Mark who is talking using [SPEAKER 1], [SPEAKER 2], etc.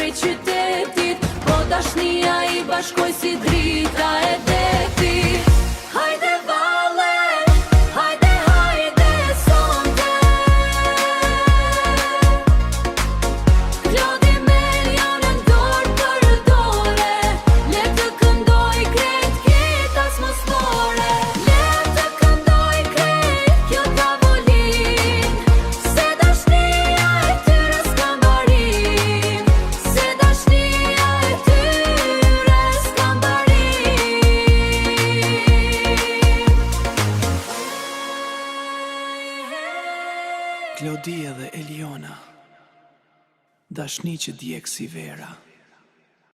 [SPEAKER 1] krejt qytetit, po dashnia I bashkoj si drita e detit. Hajde vale, hajde, hajde sonte, Klodi me janën dorë për dore, le të këndoj krejt kit atmosfore, le të këndoj krejt kjo tavolin, se dashnia e tyre s'ka mbarim, se dashnia e tyre s'ka mbarim.
[SPEAKER 2] Klodia dhe Eliona, dashni që djeg si vera.